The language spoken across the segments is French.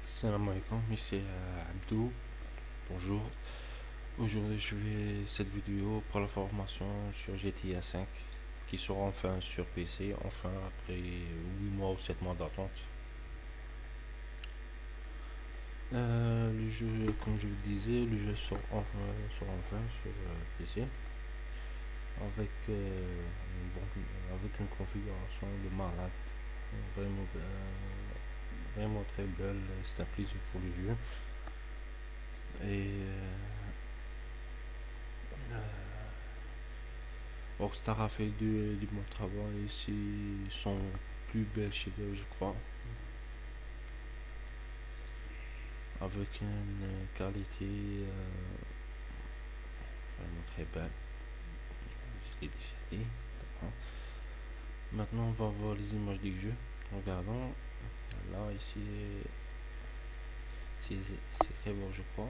Salam alaikum, ici Abdou, bonjour. Aujourd'hui je fais cette vidéo pour la formation sur GTA 5 qui sera enfin sur PC, enfin après 8 mois ou 7 mois d'attente. Le jeu, comme je le disais, le jeu sort enfin sur PC avec une configuration de malade, vraiment, vraiment très belle, c'est un plaisir pour le jeu. Et Rockstar a fait du bon travail, c'est son plus bel chef-d'œuvre, je crois, avec une qualité vraiment très belle. Je l'ai déjà dit. Maintenant, on va voir les images du jeu. Regardons, là, ici, c'est très beau, je crois.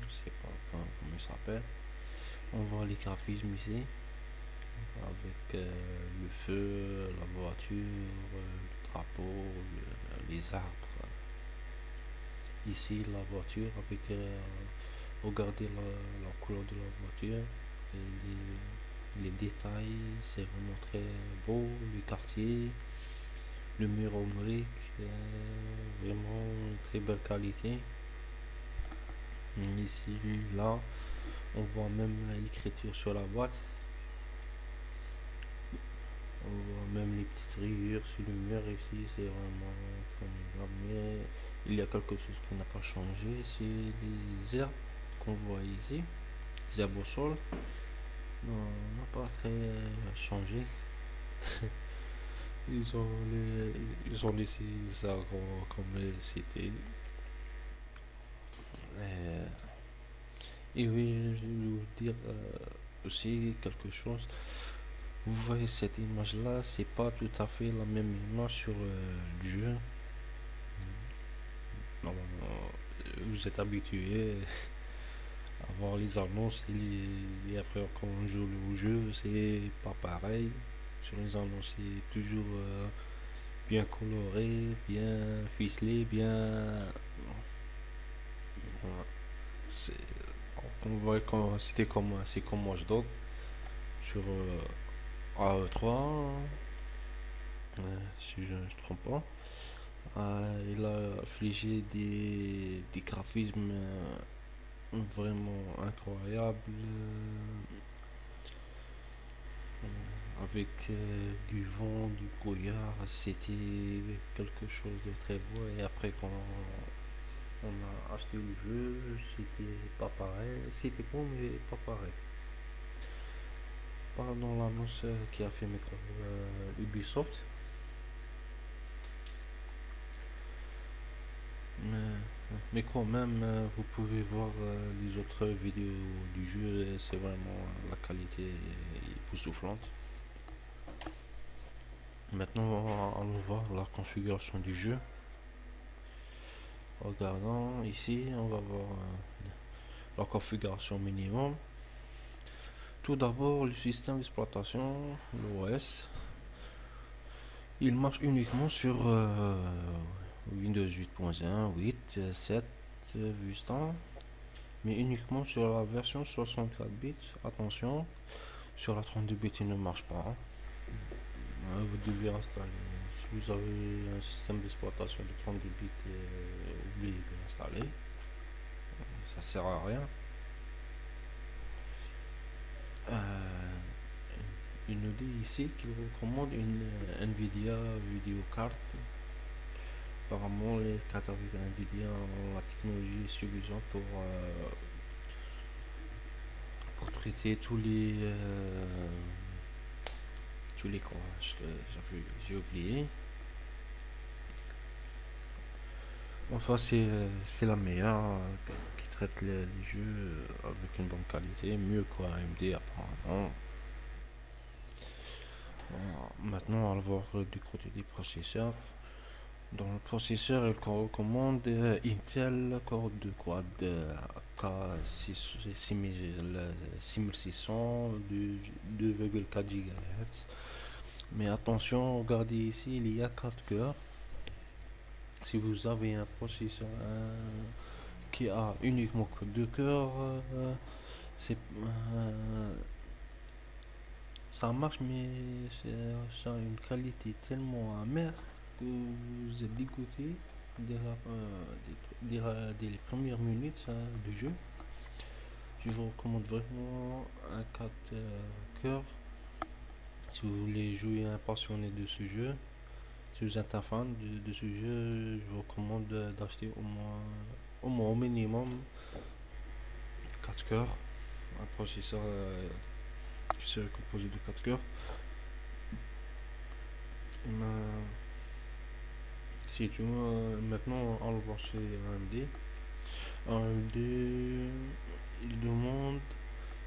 Je sais pas comment il s'appelle. On voit les graphismes ici, avec le feu, la voiture, le drapeau, les arbres. Ici, la voiture avec regardez la couleur de la voiture et les détails, c'est vraiment très beau. Le quartier, le mur en brique, vraiment très belle qualité. Ici, là, on voit même l'écriture sur la boîte. On voit même les petites rayures sur le mur ici, c'est vraiment formidable. Mais il y a quelque chose qui n'a pas changé, c'est les herbes qu'on voit ici, les herbes au sol. Non, n'a pas très changé. Ils ont laissé ça comme c'était. Euh, Et oui, je vais vous dire aussi quelque chose. Vous voyez cette image-là, c'est pas tout à fait la même image sur le jeu. Normalement, vous êtes habitué à voir les annonces et après quand on joue au jeu, c'est pas pareil. Sur les annonces, c'est toujours bien coloré, bien ficelé, bien. Voilà. C'est- On voit quand c'est comme Watch Dogs sur AE3, si je ne me trompe pas. Il a affligé des graphismes vraiment incroyables, avec du vent, du brouillard. C'était quelque chose de très beau. Et après, quand on a acheté le jeu, c'était pas pareil. C'était bon, mais pas pareil. Pas dans l'annonce qui a fait Ubisoft. Mais quand même, vous pouvez voir les autres vidéos du jeu, et c'est vraiment la qualité est époustouflante. Maintenant, allons voir la configuration du jeu. Regardons ici, on va voir la configuration minimum. Tout d'abord, le système d'exploitation, l'OS, il marche uniquement sur Windows 8.1, 8, 7, Vista, mais uniquement sur la version 64 bits. Attention, sur la 32 bits, il ne marche pas. Vous devez installer. Si vous avez un système d'exploitation de 32 bits, oubliez de l'installer. Ça sert à rien. Euh, il nous dit ici qu'il recommande une Nvidia Video Card. Apparemment, les cartes avec Nvidia ont la technologie suffisante pour traiter tous les courage que j'ai oublié. Enfin, c'est la meilleure qui traite les jeux avec une bonne qualité, mieux qu'AMD apparemment. Maintenant, on va voir du côté des processeurs. Dans le processeur, il recommande Intel Core 2 Quad K6600 de 2,4 GHz. Mais attention, regardez ici, il y a 4 cœurs. Si vous avez un processeur qui a uniquement que 2 cœurs, c'est ça marche, mais ça a une qualité tellement amère que vous êtes dégoûté dès les premières minutes du jeu. Je vous recommande vraiment un 4 cœurs si vous voulez jouer un passionné de ce jeu. Si vous êtes un fan de ce jeu, je vous recommande d'acheter au minimum 4 cœurs. Un processeur qui serait composé de 4 cœurs. Si tu veux, maintenant, on va voir chez AMD. AMD, il demande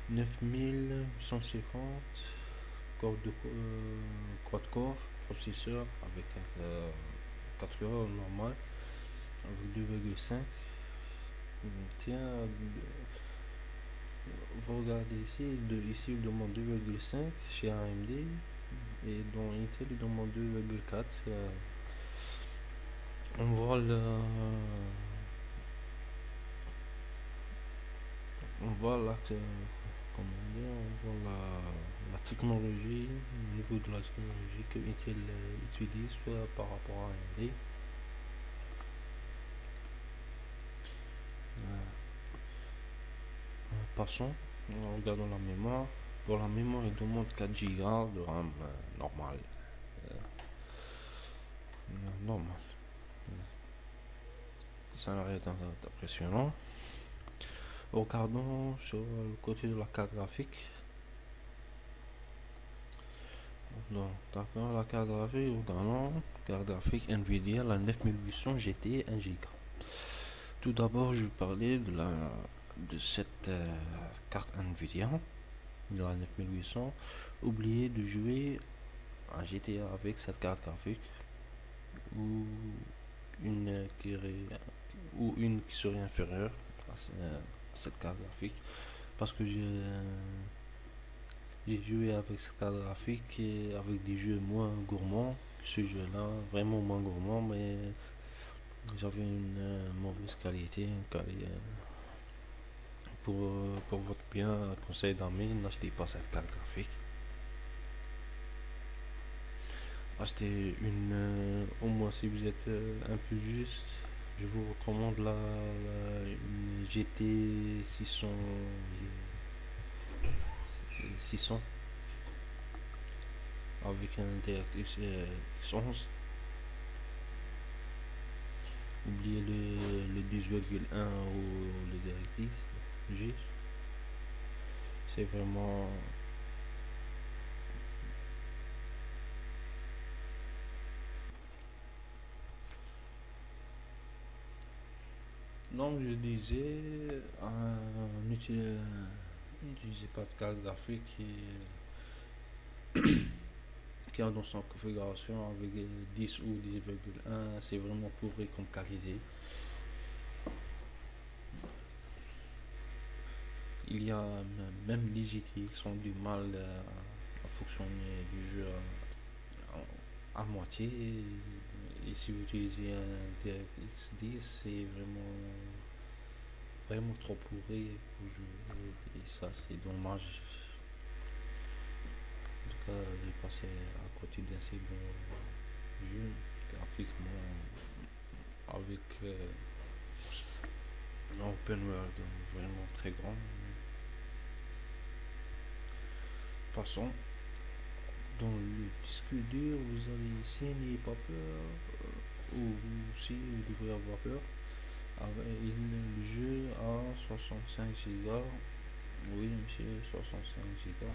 9150 quad-core processeur avec 4 cœurs normal avec 2,5. Tiens, vous regardez ici il demande 2,5 chez AMD et dans Intel il demande 2,4. On voit on voit là comment dire, on voit la technologie, au niveau de la technologie que Intel utilise par rapport à AMD. Passons, regardons la mémoire. Pour la mémoire, il demande 4 Go de RAM normal. Normal. Ça n'a rien d'impressionnant. Regardons sur le côté de la carte graphique. Donc, d'accord, la carte graphique, regardons. Carte graphique Nvidia, la 9800 GT 1 Go. Tout d'abord, je vais parler de cette carte Nvidia de la 9800. Oubliez de jouer à GTA avec cette carte graphique ou une qui serait inférieure à cette carte graphique, parce que j'ai joué avec cette carte graphique et avec des jeux moins gourmands que ce jeu là, vraiment moins gourmand, mais j'avais une mauvaise qualité, pour votre bien, conseil d'amis, n'achetez pas cette carte graphique. Achetez au moins si vous êtes un peu juste, je vous recommande une GT 600 avec un DirectX X11. Oubliez le 10,1 ou le DirectX G. C'est vraiment donc je disais n'utilisez pas de carte graphique qui a dans son configuration avec 10 ou 10,1, c'est vraiment pourri comme qualité. Il y a même les GTX ont du mal à fonctionner du jeu à moitié. Et si vous utilisez un DirectX 10, c'est vraiment trop pourri pour jouer. Et ça, c'est dommage. En tout cas, j'ai passé à côté d'un si bon jeu graphiquement avec un open world vraiment très grand. Passons. Dans le disque dur, vous allez ici, n'ayez pas peur, ou si vous devrez avoir peur. Le jeu a 65 Go. Oui, monsieur, 65 Go.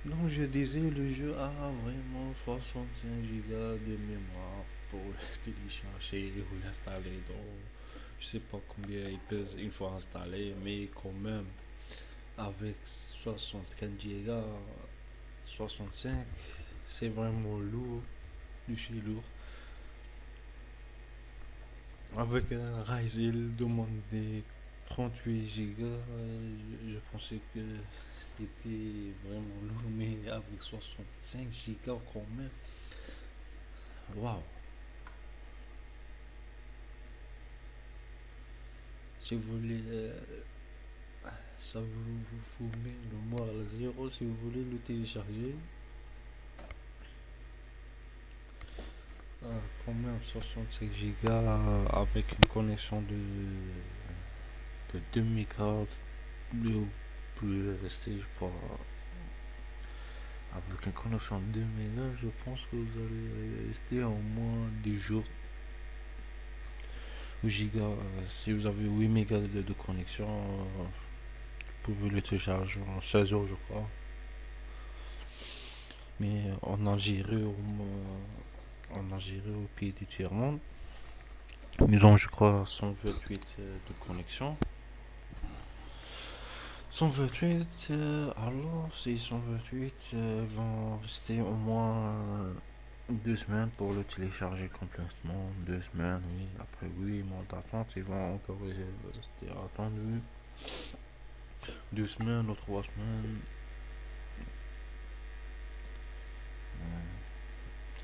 Donc, je disais, le jeu a vraiment 65 Go de mémoire pour le télécharger ou l'installer. Donc, je sais pas combien il pèse une fois installé, mais quand même, avec 64 Go, 65, c'est vraiment lourd, du chez lourd. Avec un Ryzen, il demande des 38 Go, je pensais que c'était vraiment lourd, mais avec 65 Go quand même. Waouh! Si vous voulez, ça vous met le mois à zéro si vous voulez le télécharger. Ah, quand même 65 Go avec une connexion de 2 mégas, vous pouvez rester, je crois, avec une connexion de 2 mégas, je pense que vous allez rester au moins 10 jours ou giga. Si vous avez 8 mégas de connexion, vous pouvez le télécharger en 16 heures, je crois. Mais en Algérie, au pays du tiers-monde, ils ont, je crois, 128 de connexion. 128, alors ces 128 vont rester au moins 2 semaines pour le télécharger complètement. 2 semaines, oui. Après 8 mois d'attente, ils vont encore rester attendus. 2 semaines ou 3 semaines.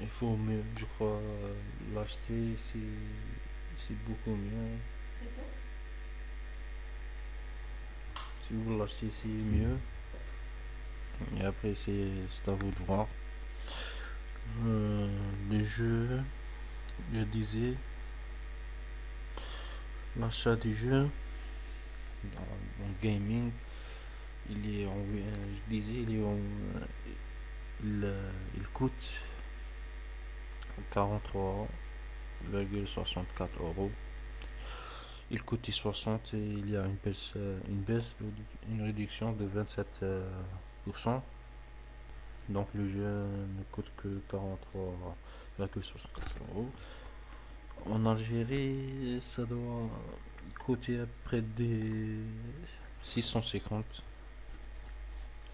Il faut mieux, je crois, l'acheter, c'est beaucoup mieux. Si vous l'achetez, c'est mieux. Et après, c'est à vous de voir. Les jeux, je disais, l'achat du jeu en gaming, je disais, il coûte 43,64 euros. Il coûtait 60 et il y a une réduction de 27%. Donc le jeu ne coûte que 43,64 euros. En Algérie, ça doit coûter près des 650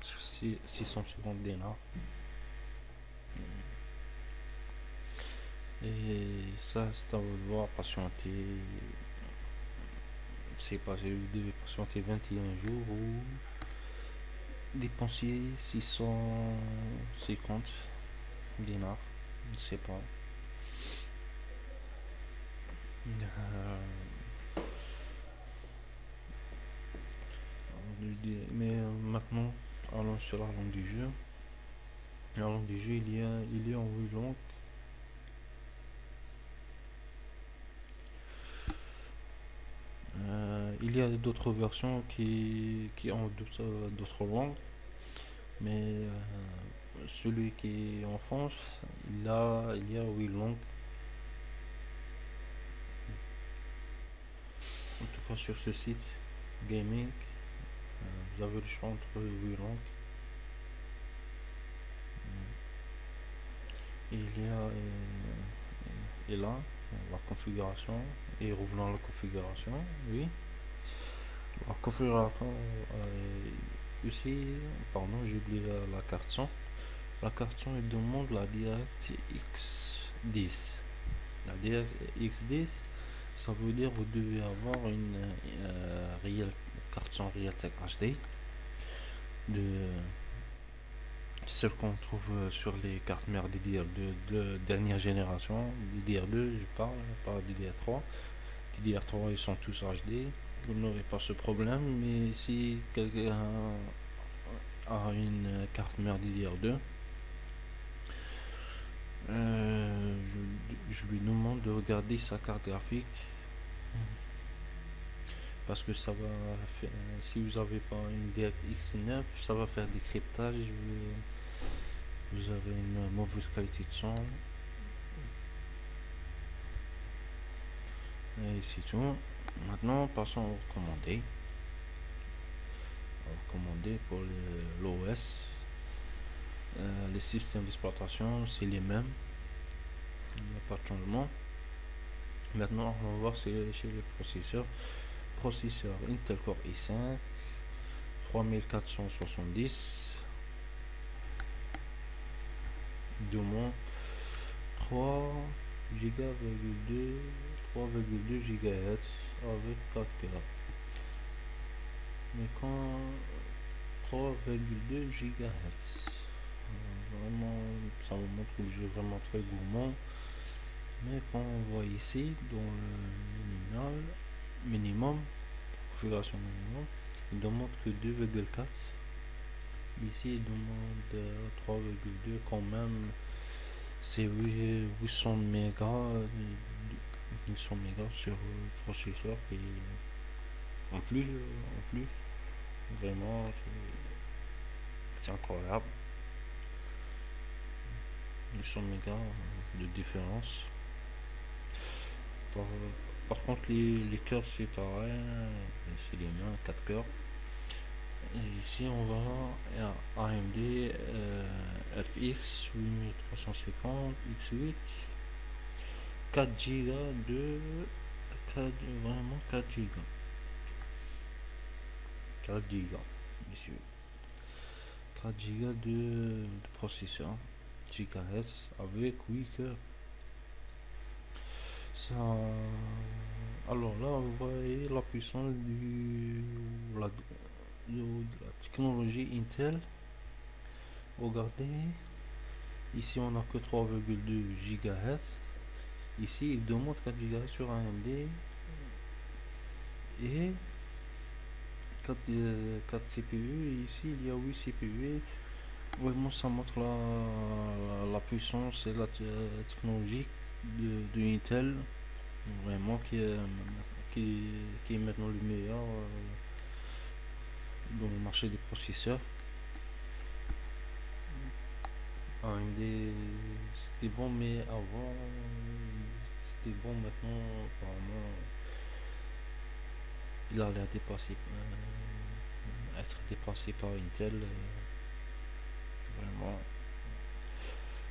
650 dinars. Et ça, c'est à vous de voir, patienter. C'est pas, vous devez patienter 21 jours ou dépenser 650 dinars. Je ne sais pas. Mais maintenant, allons sur la langue du jeu. La langue du jeu, il y a en 8 langues. Il y a d'autres versions qui ont d'autres langues, mais celui qui est en France, il y a 8 langues. En tout cas, sur ce site gaming, vous avez le choix entre 8 langues. Il y a et là la configuration, et revenons à la configuration, oui. La configuration aussi, pardon, j'ai oublié la carte son. La carte son, il demande la DirectX 10. La DirectX 10, ça veut dire que vous devez avoir une carte son Realtek HD de celle qu'on trouve sur les cartes mères DDR2 de dernière génération. DDR2, je parle, pas DDR3. DDR3, ils sont tous HD. Vous n'aurez pas ce problème, mais si quelqu'un a une carte mère DDR2, je lui demande de regarder sa carte graphique parce que ça va faire, si vous n'avez pas une DirectX 9, ça va faire des cryptages, vous avez une mauvaise qualité de son, et c'est tout. Maintenant, passons au recommandé. Recommandé pour l'OS. Les systèmes d'exploitation, c'est les mêmes. Il n'y a pas de changement. Maintenant, on va voir chez les processeurs. Processeur Intel Core i5 3470 de moins 3,2 GHz avec 4K. mais quand 3,2 GHz. Vraiment, ça me montre que le jeu est vraiment très gourmand. Mais quand on voit ici, dans le minimum, configuration minimum, il demande que 2,4. Ici, il demande 3,2 quand même. C'est 800 mégas, 800 mégas sur le processeur et en plus, vraiment, c'est incroyable. 800 mégas de différence. Par, par contre, les cœurs, c'est pareil, c'est les mêmes, 4 cœurs. Et ici, on va à AMD FX 8350 X8, 4 Go de 4, vraiment 4 Go. 4 Go, monsieur. 4 Go de processeur GHz avec 8 cœurs. Ça, alors là, vous voyez la puissance de la technologie Intel. Regardez, ici on n'a que 3,2 GHz. Ici, il demande 4 GHz sur AMD et 4 CPU. Et ici, il y a 8 CPU. Vraiment, ça montre la puissance et la technologie de Intel. Vraiment, qui est maintenant le meilleur dans le marché des processeurs. AMD, c'était bon, mais avant, c'était bon. Maintenant, apparemment, il a l'air dépassé, être dépassé par Intel. Vraiment.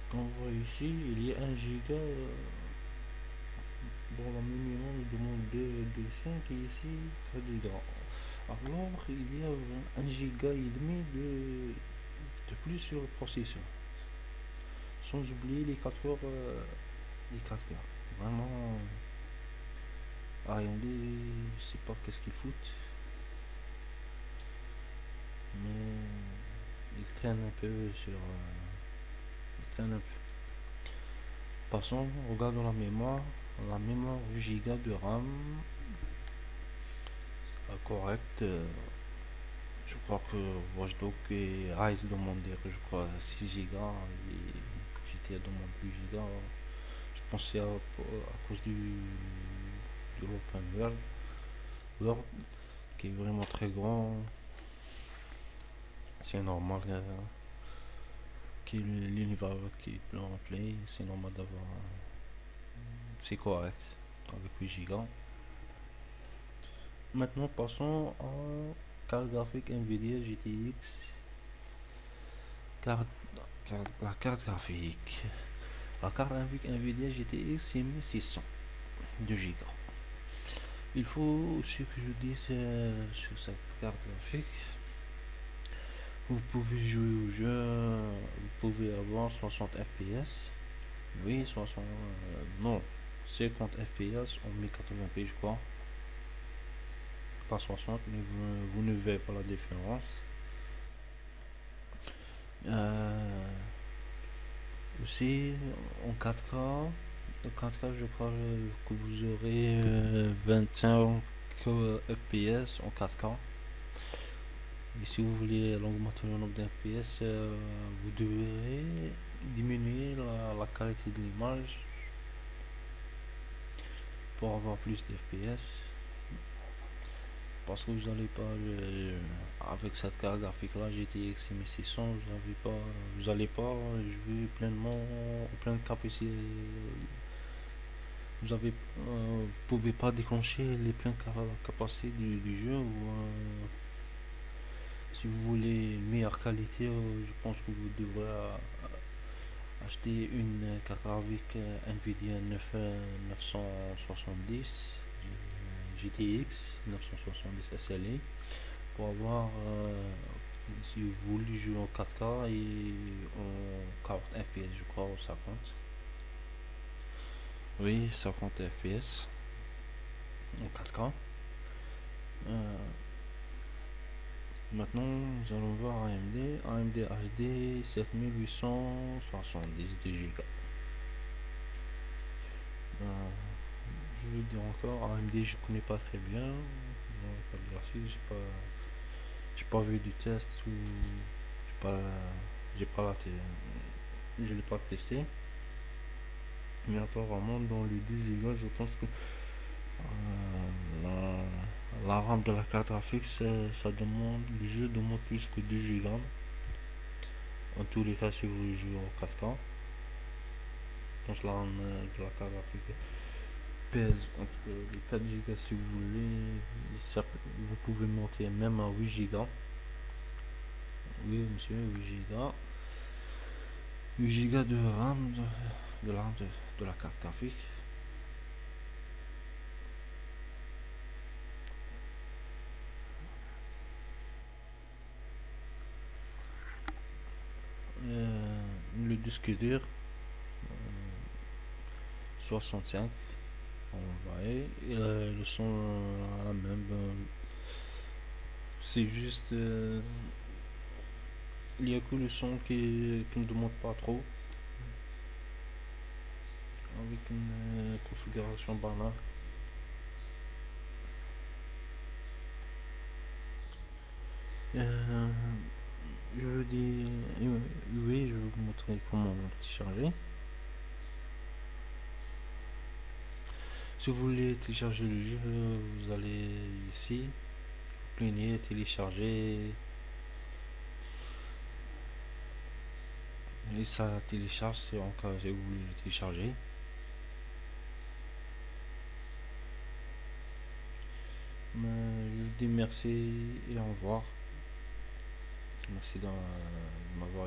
Comme on voit ici, il y a 1 giga dans le minimum, il demande 2,5 et ici 4 giga. Alors, il y a 1 giga et demi de plus sur le processeur. Sans oublier les 4 heures. Les 4 heures. Vraiment, AMD, je sais pas qu'est-ce qu'ils foutent. Mais ils traînent un peu sur. Ils traînent un peu. Passons, regardons la mémoire. La mémoire 8 Go de RAM. Correct. Je crois que Watchdog et Rise demandaient, je crois, 6 Go et GTA demande 8 Go. Je pensais à cause de l'Open World qui est vraiment très grand. C'est normal que l'univers qui est plein en play, c'est normal d'avoir. C'est correct avec 8 Go. Maintenant, passons en carte graphique Nvidia GTX. La carte graphique. La carte graphique Nvidia GTX 6600 2 Go. Il faut aussi que je dise sur cette carte graphique. Vous pouvez jouer au jeu, vous pouvez avoir 60 fps. Oui, 60. Non, 50 fps en 1080p, je crois. Pas 60, mais vous ne verrez pas la différence. Aussi, en 4K, je crois que vous aurez 25 fps en 4K. Et si vous voulez augmenter le nombre d'FPS, vous devrez diminuer la qualité de l'image pour avoir plus d'FPS. Parce que vous n'allez pas, avec cette carte graphique là, GTX 6600, vous n'allez pas jouer pleinement, en pleine capacité. Vous pouvez pas déclencher les pleines capacités du jeu. Si vous voulez une meilleure qualité, je pense que vous devrez acheter une carte graphique Nvidia 970 GTX 970 SLA pour avoir, si vous voulez jouer en 4K et en 40 fps, je crois, ou 50. Oui, 50 fps en 4K. Maintenant, nous allons voir AMD HD 7870 Go. Je vais dire encore, AMD je connais pas très bien. J'ai pas vu du test ou j'ai pas la télé, je l'ai pas testé. Mais apparemment dans les 10 Go, je pense que la RAM de la carte graphique, ça demande, le jeu demande plus que 2 Go. En tous les cas, si vous jouez en 4K, je pense que la RAM de la carte graphique pèse entre les 4 Go si vous voulez. Vous pouvez monter même à 8 Go. Oui, monsieur, 8 Go. 8 Go de RAM de la carte graphique. Le disque dur 65. On va et le son la même. C'est juste il y a que le son qui ne demande pas trop avec une configuration banale. Euh, je veux dire oui, je vais vous montrer comment télécharger. Si vous voulez télécharger le jeu, vous allez ici, cliquez, télécharger, et ça télécharge. C'est en cas si vous voulez le télécharger. Je vous dis merci et au revoir. Merci de m'avoir